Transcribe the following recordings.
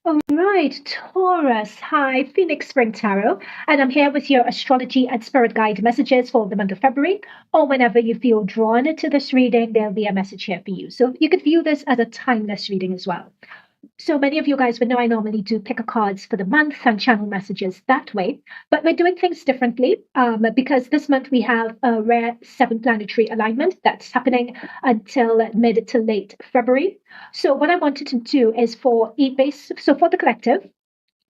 All right, Taurus. Hi, Phoenix Spring Tarot, and I'm here with your astrology and spirit guide messages for the month of February. Or whenever you feel drawn to this reading, there'll be a message here for you. So you could view this as a timeless reading as well. So many of you guys would know I normally do pick a cards for the month and channel messages that way, but we're doing things differently because this month we have a rare seven planetary alignment that's happening until mid to late February. So what I wanted to do is for e-base, so for the collective,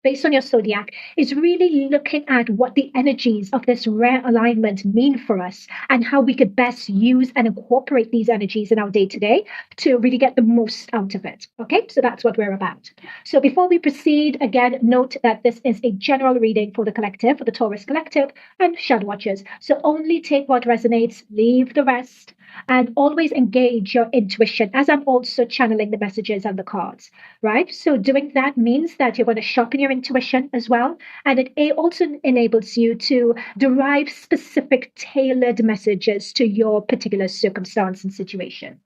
based on your zodiac, is really looking at what the energies of this rare alignment mean for us and how we could best use and incorporate these energies in our day to day to really get the most out of it. Okay, so that's what we're about. So before we proceed, again, note that this is a general reading for the collective, for the Taurus collective and shadow watchers. So only take what resonates, leave the rest, and always engage your intuition as I'm also channeling the messages and the cards, right? So doing that means that you're going to sharpen your intuition as well. And it also enables you to derive specific tailored messages to your particular circumstance and situation.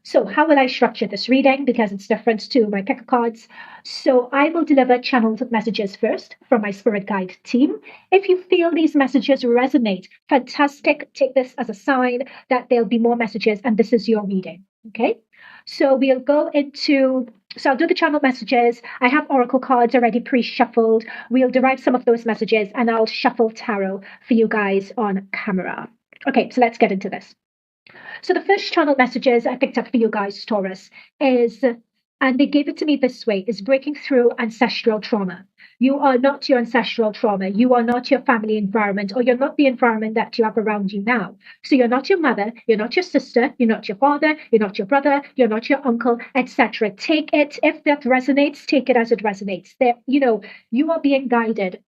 So how will I structure this reading? Because it's different to my pick cards. So I will deliver channeled messages first from my spirit guide team. If you feel these messages resonate, fantastic. Take this as a sign that there'll be more messages and this is your reading. Okay. So we'll go into, so I'll do the channel messages. I have oracle cards already pre-shuffled. We'll derive some of those messages and I'll shuffle tarot for you guys on camera. Okay, so let's get into this. So the first channel messages I picked up for you guys, Taurus, is, and they gave it to me this way, is breaking through ancestral trauma. You are not your ancestral trauma. You are not your family environment, or you're not the environment that you have around you now. So you're not your mother, you're not your sister, you're not your father, you're not your brother, you're not your uncle, etc. Take it, if that resonates, take it as it resonates. There, you are being guided.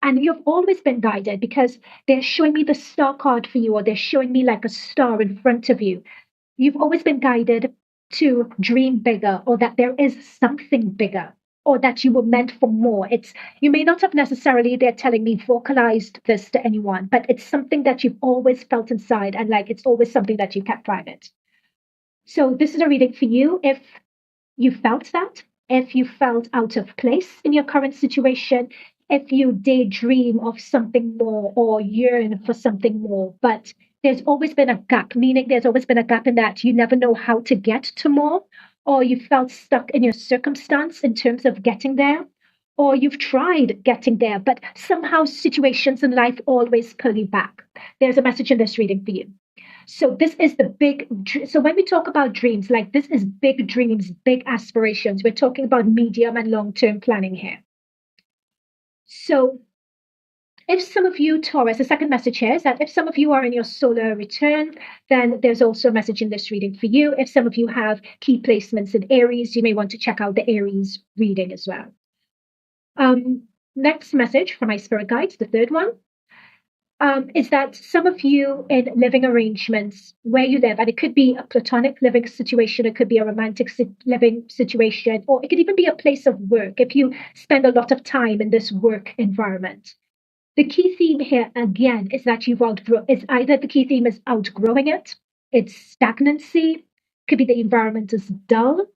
And you've always been guided because they're showing me the star card for you, or they're showing me like a star in front of you. You've always been guided to dream bigger, or that there is something bigger, or that you were meant for more. It's, you may not have necessarily, they're telling me, vocalized this to anyone, but it's something that you've always felt inside, and like it's always something that you kept private. So this is a reading for you if you felt that, if you felt out of place in your current situation, if you daydream of something more or yearn for something more, but there's always been a gap, meaning there's always been a gap in that you never know how to get to more, or you felt stuck in your circumstance in terms of getting there, or you've tried getting there, but somehow situations in life always pull you back. There's a message in this reading for you. So this is the big, so when we talk about dreams, like this is big dreams, big aspirations. We're talking about medium and long-term planning here. So if some of you, Taurus, the second message here is that if some of you are in your solar return, then there's also a message in this reading for you. If some of you have key placements in Aries, you may want to check out the Aries reading as well. Next message from my spirit guides, the third one, is that some of you in living arrangements where you live, and it could be a platonic living situation, it could be a romantic living situation, or it could even be a place of work if you spend a lot of time in this work environment. The key theme here, again, is that you've outgrown, it's either the key theme is outgrowing it, it's stagnancy, could be the environment is dull,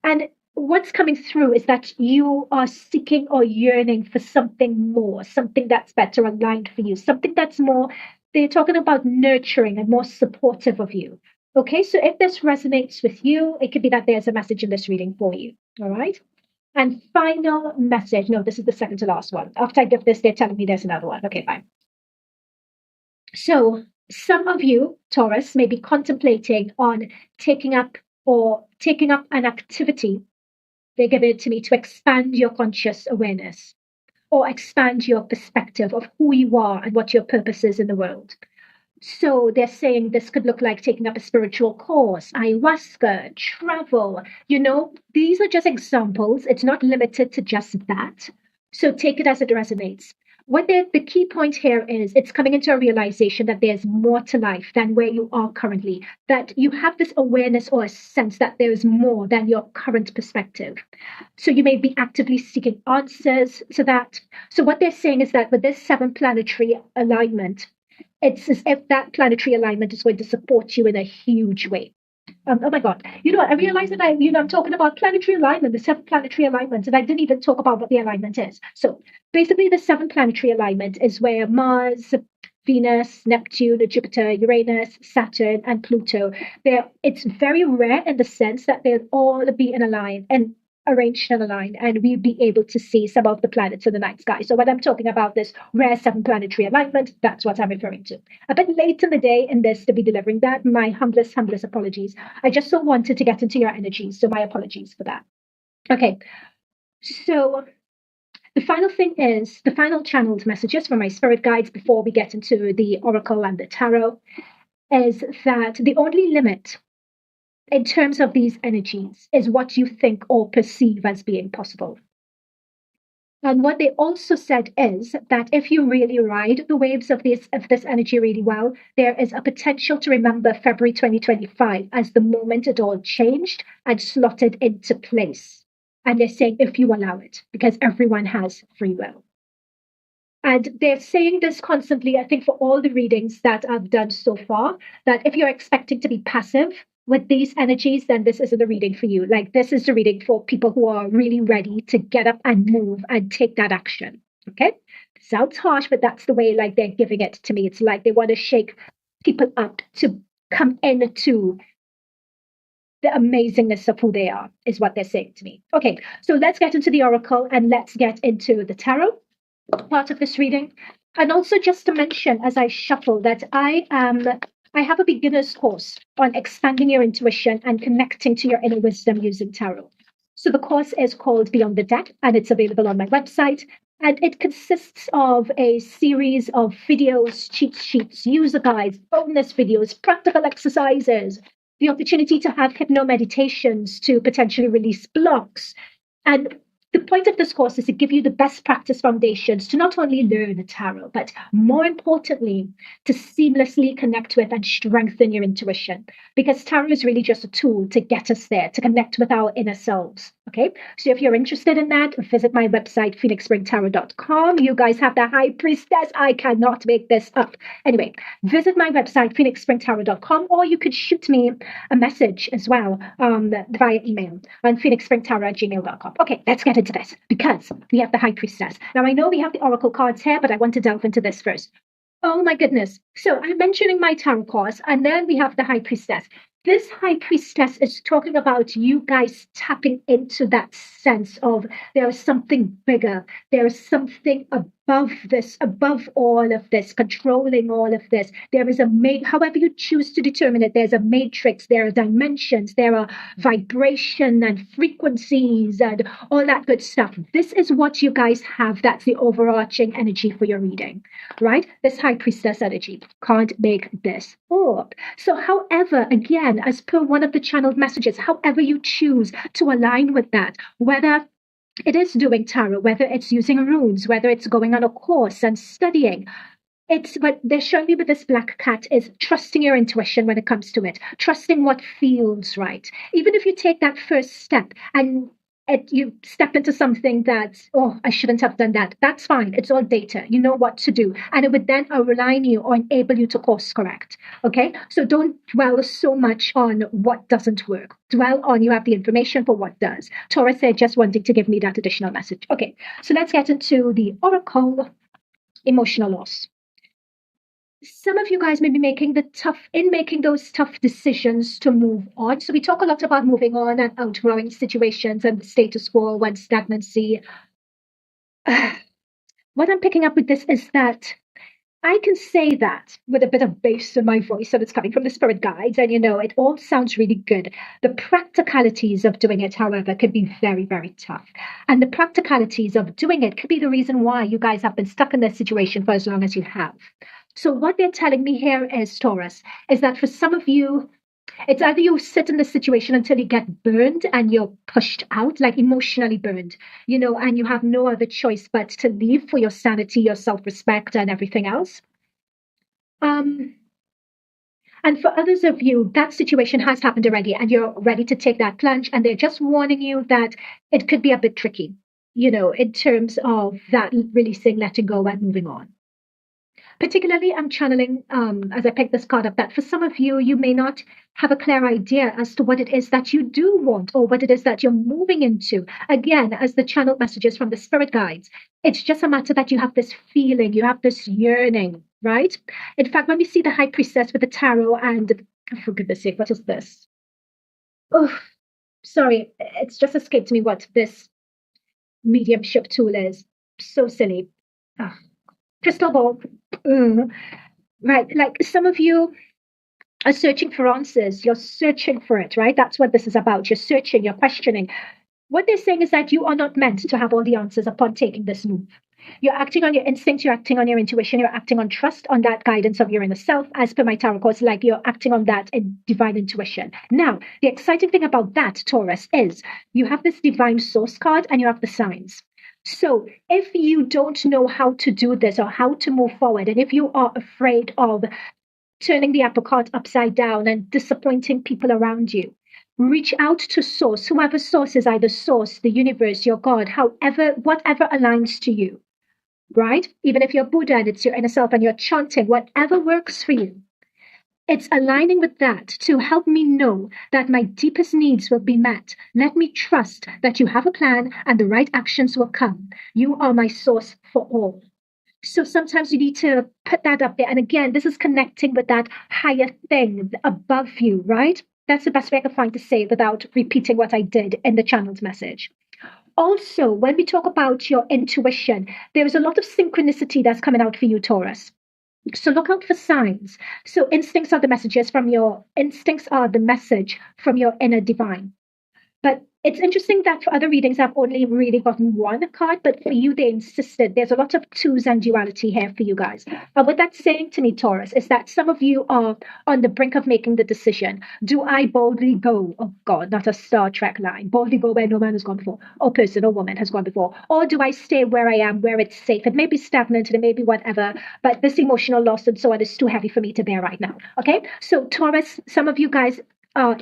and what's coming through is that you are seeking or yearning for something more, something that's better aligned for you, something that's more, they're talking about nurturing and more supportive of you. Okay, so if this resonates with you, it could be that there's a message in this reading for you. All right. And final message. No, this is the second to last one. After I give this, they're telling me there's another one. Okay, fine. So some of you, Taurus, may be contemplating on taking up an activity. They give it to me to expand your conscious awareness or expand your perspective of who you are and what your purpose is in the world. So they're saying this could look like taking up a spiritual course, ayahuasca, travel. These are just examples. It's not limited to just that. So take it as it resonates. What the key point here is, it's coming into a realization that there's more to life than where you are currently, that you have this awareness or a sense that there is more than your current perspective. So you may be actively seeking answers to that. So what they're saying is that with this seven planetary alignment, it's as if that planetary alignment is going to support you in a huge way. Oh my God. You know what? I realized that I'm talking about planetary alignment, the seven planetary alignments, and I didn't even talk about what the alignment is. So basically, the seven planetary alignment is where Mars, Venus, Neptune, Jupiter, Uranus, Saturn, and Pluto. It's very rare in the sense that they'll all be in a line and arranged in a line, and we'll be able to see some of the planets in the night sky. So when I'm talking about this rare seven planetary alignment, that's what I'm referring to. A bit late in the day in this to be delivering that. My humblest apologies. I just so wanted to get into your energies, so my apologies for that. Okay, so the final thing is the final channeled messages from my spirit guides before we get into the oracle and the tarot is that the only limit in terms of these energies is what you think or perceive as being possible. And what they also said is that if you really ride the waves of this energy really well, there is a potential to remember February 2025 as the moment it all changed and slotted into place. And they're saying if you allow it, because everyone has free will. And they're saying this constantly, I think, for all the readings that I've done so far, that if you're expecting to be passive with these energies, then this isn't the reading for you. Like, this is the reading for people who are really ready to get up and move and take that action. Okay? Sounds harsh, but that's the way, like, they're giving it to me. It's like they want to shake people up to come into the amazingness of who they are, is what they're saying to me. Okay, so let's get into the oracle and let's get into the tarot part of this reading. And also just to mention as I shuffle that I have a beginner's course on expanding your intuition and connecting to your inner wisdom using tarot. So the course is called Beyond the Deck and it's available on my website. And it consists of a series of videos, cheat sheets, user guides, bonus videos, practical exercises, the opportunity to have hypno meditations to potentially release blocks. And the point of this course is to give you the best practice foundations to not only learn the tarot, but more importantly, to seamlessly connect with and strengthen your intuition. Because tarot is really just a tool to get us there, to connect with our inner selves. Okay, so if you're interested in that, visit my website, phoenixspringtarot.com. You guys have the high priestess. I cannot make this up. Anyway, visit my website, phoenixspringtarot.com, or you could shoot me a message as well via email on phoenixspringtarot@gmail.com. Okay, let's get into this because we have the high priestess. Now, I know we have the oracle cards here, but I want to delve into this first. Oh my goodness. So I'm mentioning my tarot course, and then we have the high priestess. This high priestess is talking about you guys tapping into that sense of there is something bigger. There is something above this, above all of this, controlling all of this. There is however you choose to determine it, there's a matrix, there are dimensions, there are vibration and frequencies and all that good stuff. This is what you guys have. That's the overarching energy for your reading, right? This high priestess energy. Can't make this up. So, however, again, as per one of the channeled messages, however you choose to align with that, whether it is doing tarot, whether it's using runes, whether it's going on a course and studying, it's what they're showing me with this black cat is trusting your intuition when it comes to it, trusting what feels right. Even if you take that first step and you step into something that, oh, I shouldn't have done that. That's fine. It's all data. You know what to do. And it would then align you or enable you to course correct. Okay. So don't dwell so much on what doesn't work. Dwell on you have the information for what does. Taurus said just wanting to give me that additional message. Okay. So let's get into the oracle emotional loss. Some of you guys may be making those tough decisions to move on. So we talk a lot about moving on and outgrowing situations and the status quo and stagnancy. What I'm picking up with this is that I can say that with a bit of bass in my voice, and it's coming from the spirit guides, and it all sounds really good. The practicalities of doing it, however, can be very, very tough. And the practicalities of doing it could be the reason why you guys have been stuck in this situation for as long as you have. So what they're telling me here is, Taurus, is that for some of you, it's either you sit in this situation until you get burned and you're pushed out, like emotionally burned, and you have no other choice but to leave for your sanity, your self-respect, and everything else. And for others of you, that situation has happened already and you're ready to take that plunge, and they're just warning you that it could be a bit tricky, in terms of that releasing, letting go, and moving on. Particularly, I'm channeling as I pick this card up that for some of you, you may not have a clear idea as to what it is that you do want or what it is that you're moving into. Again, as the channel messages from the spirit guides, it's just a matter that you have this feeling, you have this yearning, right? In fact, when we see the high priestess with the tarot and, for goodness sake, what is this? Oh, sorry, it's just escaped me what this mediumship tool is. So silly. Ah, crystal ball. Mm. Right. Like some of you are searching for answers. You're searching for it, right? That's what this is about. You're searching, you're questioning. What they're saying is that you are not meant to have all the answers upon taking this move. You're acting on your instinct, you're acting on your intuition, you're acting on trust, on that guidance of your inner self. As per my tarot cards, like you're acting on that in divine intuition. Now, the exciting thing about that, Taurus, is you have this divine source card and you have the signs. So if you don't know how to do this or how to move forward, and if you are afraid of turning the apple cart upside down and disappointing people around you, reach out to source, whoever source is, either source, the universe, your God, however, whatever aligns to you, right? Even if you're Buddha and it's your inner self and you're chanting, whatever works for you. It's aligning with that to help me know that my deepest needs will be met. Let me trust that you have a plan and the right actions will come. You are my source for all. So sometimes you need to put that up there. And again, this is connecting with that higher thing above you, right? That's the best way I can find to say it without repeating what I did in the channeled message. Also, when we talk about your intuition, there is a lot of synchronicity that's coming out for you, Taurus. So look out for signs. So instincts are the messages from your instincts are the message from your inner divine. But it's interesting that for other readings, I've only really gotten one card, but for you, they insisted. There's a lot of twos and duality here for you guys. And what that's saying to me, Taurus, is that some of you are on the brink of making the decision. Do I boldly go? Oh, God, not a Star Trek line. Boldly go where no man has gone before, or person or woman has gone before. Or do I stay where I am, where it's safe? It may be stagnant and it may be whatever, but this emotional loss and so on is too heavy for me to bear right now. Okay? So, Taurus, some of you guys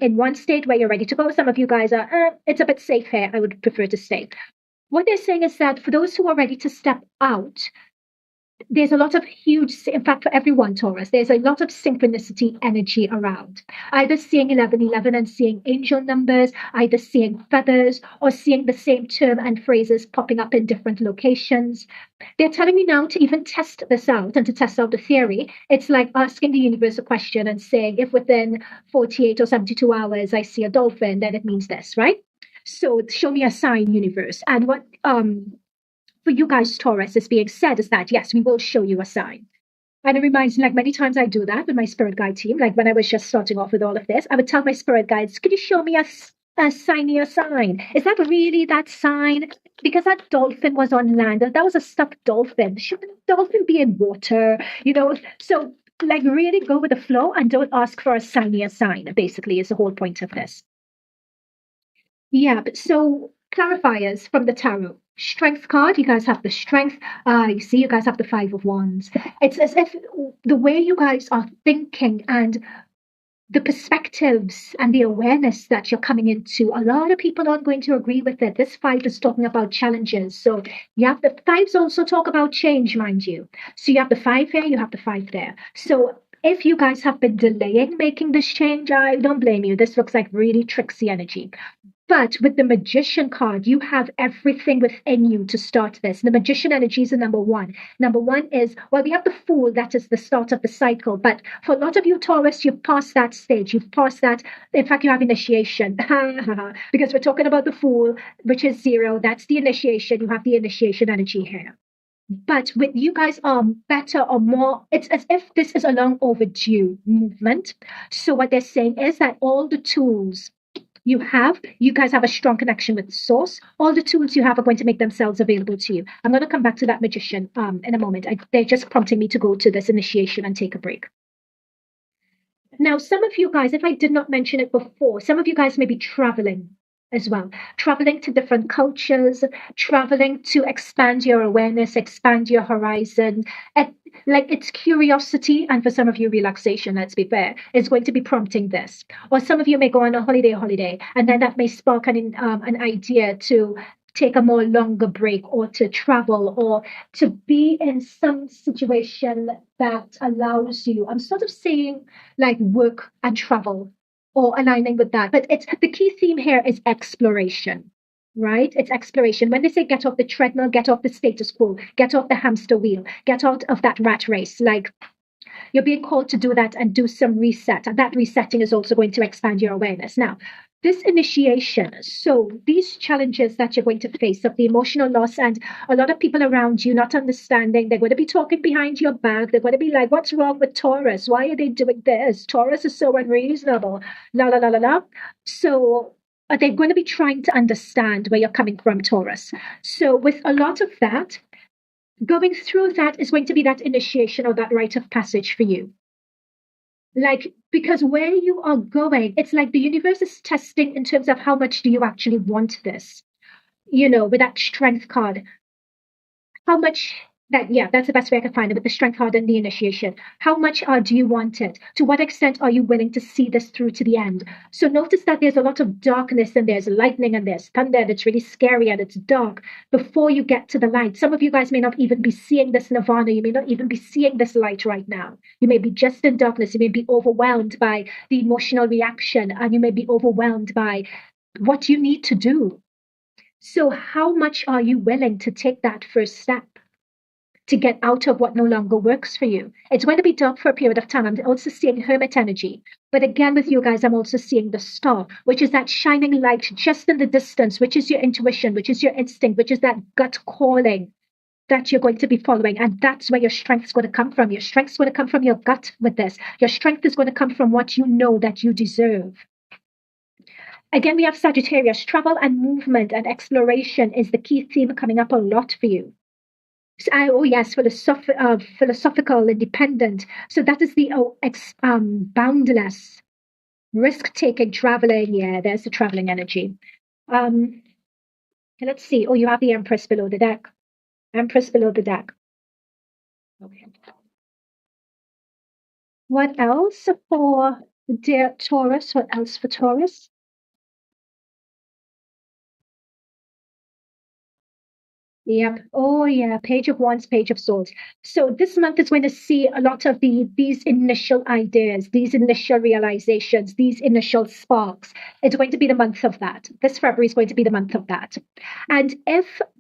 in one state where you're ready to go. Some of you guys are, it's a bit safe here. I would prefer to stay. What they're saying is that for those who are ready to step out, there's a lot of huge, in fact, for everyone, Taurus, there's a lot of synchronicity energy around. Either seeing 1111 and seeing angel numbers, either seeing feathers, or seeing the same term and phrases popping up in different locations. They're telling me now to even test this out and to test out the theory. It's like asking the universe a question and saying, if within 48 or 72 hours I see a dolphin, then it means this, right? So show me a sign, universe. And what for you guys, Taurus, is being said is that, yes, we will show you a sign. And it reminds me, like many times I do that with my spirit guide team. Like when I was just starting off with all of this, I would tell my spirit guides, could you show me a sign? Is that really that sign? Because that dolphin was on land. That was a stuffed dolphin. Shouldn't a dolphin be in water? So like really go with the flow and don't ask for a sign, basically, is the whole point of this. Yeah, but so clarifiers from the tarot. Strength card, you guys have the strength. You see, you guys have the Five of Wands. It's as if the way you guys are thinking and the perspectives and the awareness that you're coming into, a lot of people aren't going to agree with it. This five is talking about challenges. So you have the fives also talk about change, mind you. So you have the five here, you have the five there. So if you guys have been delaying making this change, I don't blame you. This looks like really tricksy energy. But with the magician card, you have everything within you to start this. The magician energy is the number one. Number one is, well, we have the fool, that is the start of the cycle. But for a lot of you, Taurus, you've passed that stage. You've passed that. In fact, you have initiation. Because we're talking about the fool, which is 0. That's the initiation. You have the initiation energy here. But with you guys are better or more, it's as if this is a long overdue movement. So what they're saying is that all the tools you guys have a strong connection with the source. All the tools you have are going to make themselves available to you. I'm going to come back to that magician in a moment. They're just prompting me to go to this initiation and take a break. Now, some of you guys, if I did not mention it before, some of you guys may be traveling as well, traveling to different cultures, traveling to expand your awareness, expand your horizon. Like it's curiosity, and for some of you, relaxation, let's be fair, is going to be prompting this. Or some of you may go on a holiday, and then that may spark an idea to take a more longer break or to travel or to be in some situation that allows you. I'm sort of saying like work and travel or aligning with that. But it's the key theme here is exploration, right? It's exploration. When they say get off the treadmill, get off the status quo, get off the hamster wheel, get out of that rat race, like you're being called to do that and do some reset. And that resetting is also going to expand your awareness. Now, this initiation, so these challenges that you're going to face of the emotional loss and a lot of people around you not understanding, they're going to be talking behind your back. They're going to be like, what's wrong with Taurus? Why are they doing this? Taurus is so unreasonable. La, la, la, la, la. So they're going to be trying to understand where you're coming from, Taurus. So with a lot of that, going through that is going to be that initiation or that rite of passage for you. Like, because where you are going, it's like the universe is testing in terms of how much do you actually want this, with that strength card. How much that, yeah, that's the best way I can find it with the strength card and the initiation. How much do you want it? To what extent are you willing to see this through to the end? So notice that there's a lot of darkness and there's lightning and there's thunder and it's really scary and it's dark before you get to the light. Some of you guys may not even be seeing this nirvana. You may not even be seeing this light right now. You may be just in darkness. You may be overwhelmed by the emotional reaction and you may be overwhelmed by what you need to do. So how much are you willing to take that first step to get out of what no longer works for you? It's going to be dark for a period of time. I'm also seeing hermit energy. But again, with you guys, I'm also seeing the star, which is that shining light just in the distance, which is your intuition, which is your instinct, which is that gut calling that you're going to be following. And that's where your strength is going to come from. Your strength is going to come from your gut with this. Your strength is going to come from what you know that you deserve. Again, we have Sagittarius. Travel and movement and exploration is the key theme coming up a lot for you. Oh yes, philosophical, independent. So that is the boundless, risk-taking, traveling. Yeah, there's the traveling energy. Let's see. Oh, you have the Empress below the deck. Empress below the deck. Okay. What else for dear Taurus? What else for Taurus? Yep. Oh, yeah. Page of Wands, Page of Swords. So this month is going to see a lot of these initial ideas, these initial realizations, these initial sparks. It's going to be the month of that. This February is going to be the month of that. And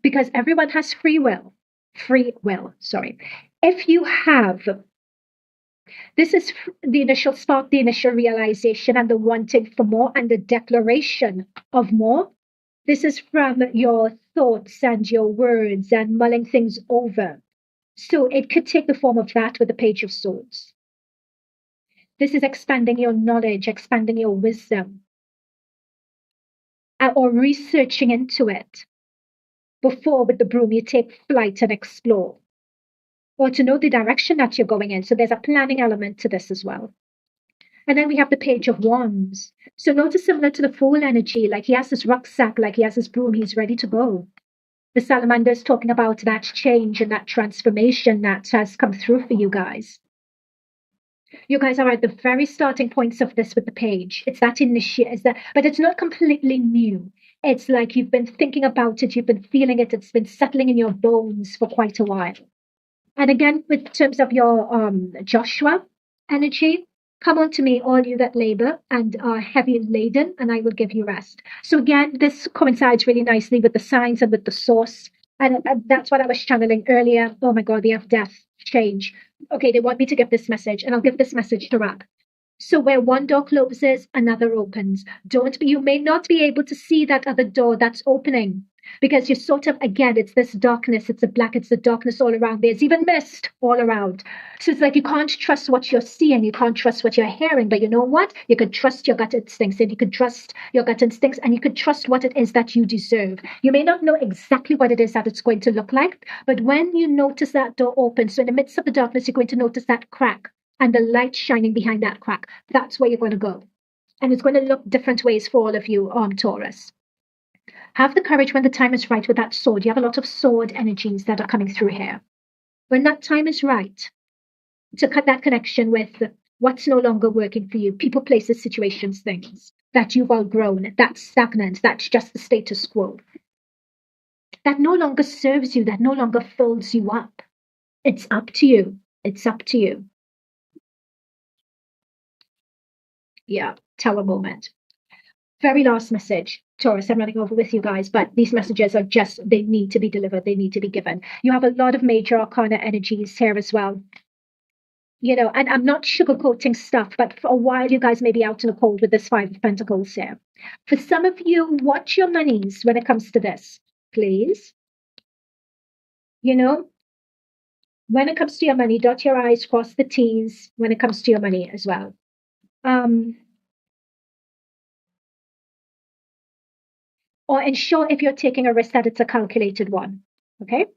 because everyone has free will, sorry. If you have, this is the initial spark, the initial realization, and the wanting for more, and the declaration of more. This is from your thoughts and your words and mulling things over. So it could take the form of that with the Page of Swords. This is expanding your knowledge, expanding your wisdom, or researching into it before with the broom you take flight and explore, or to know the direction that you're going in. So there's a planning element to this as well. And then we have the Page of Wands. So notice similar to the Fool energy, like he has this rucksack, like he has this broom, he's ready to go. The salamander is talking about that change and that transformation that has come through for you guys. You guys are at the very starting points of this with the page. It's that but it's not completely new. It's like you've been thinking about it, you've been feeling it, it's been settling in your bones for quite a while. And again, with terms of your Joshua energy, come unto me, all you that labor and are heavy laden, and I will give you rest. So again, this coincides really nicely with the signs and with the source. And that's what I was channeling earlier. Oh my God, we have death, change. Okay, they want me to give this message, and I'll give this message to wrap. So where one door closes, another opens. You may not be able to see that other door that's opening because you're sort of, again, it's this darkness, it's the darkness all around. There's even mist all around. So it's like you can't trust what you're seeing, you can't trust what you're hearing, but you know what? You could trust your gut instincts, and you could trust your gut instincts, and you could trust what it is that you deserve. You may not know exactly what it is that it's going to look like, but when you notice that door open, so in the midst of the darkness, you're going to notice that crack and the light shining behind that crack. That's where you're going to go. And it's going to look different ways for all of you, Taurus. Have the courage when the time is right with that sword. You have a lot of sword energies that are coming through here. When that time is right, to cut that connection with what's no longer working for you, people, places, situations, things that you've outgrown, that's stagnant, that's just the status quo. that no longer serves you, that no longer fills you up. It's up to you. It's up to you. Yeah, Tower moment. Very last message. Taurus, I'm running over with you guys, but these messages are just, they need to be delivered. They need to be given. You have a lot of major arcana energies here as well. And I'm not sugarcoating stuff, but for a while, you guys may be out in the cold with this Five of Pentacles here. For some of you, watch your monies when it comes to this, please. When it comes to your money, dot your I's, cross the T's when it comes to your money as well. Or ensure if you're taking a risk that it's a calculated one, okay?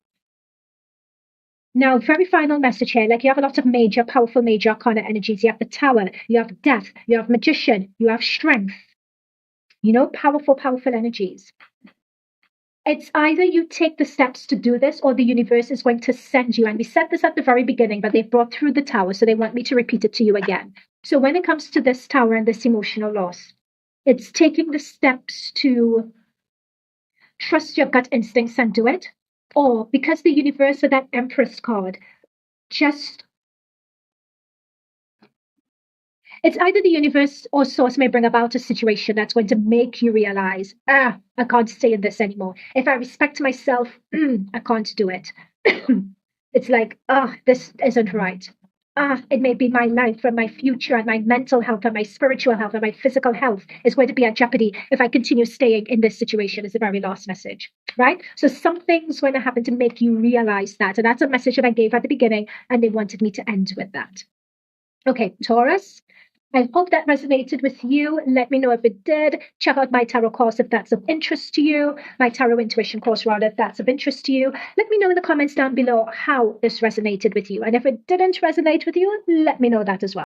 Now, very final message here, like you have a lot of major, powerful, major arcana energies. You have the Tower, you have Death, you have Magician, you have Strength. Powerful, powerful energies. It's either you take the steps to do this or the universe is going to send you. And we said this at the very beginning, but they've brought through the Tower, so they want me to repeat it to you again. So when it comes to this Tower and this emotional loss, it's taking the steps to trust your gut instincts and do it. Or because the universe with that Empress card, it's either the universe or source may bring about a situation that's going to make you realize, I can't stay in this anymore. If I respect myself, I can't do it. It's like, this isn't right. It may be my life and my future and my mental health and my spiritual health and my physical health is going to be at jeopardy if I continue staying in this situation, is the very last message, right? So something's going to happen to make you realize that. And that's a message that I gave at the beginning, and they wanted me to end with that. Okay, Taurus, I hope that resonated with you. Let me know if it did. Check out my tarot course if that's of interest to you. My tarot intuition course, rather, if that's of interest to you. Let me know in the comments down below how this resonated with you. And if it didn't resonate with you, let me know that as well.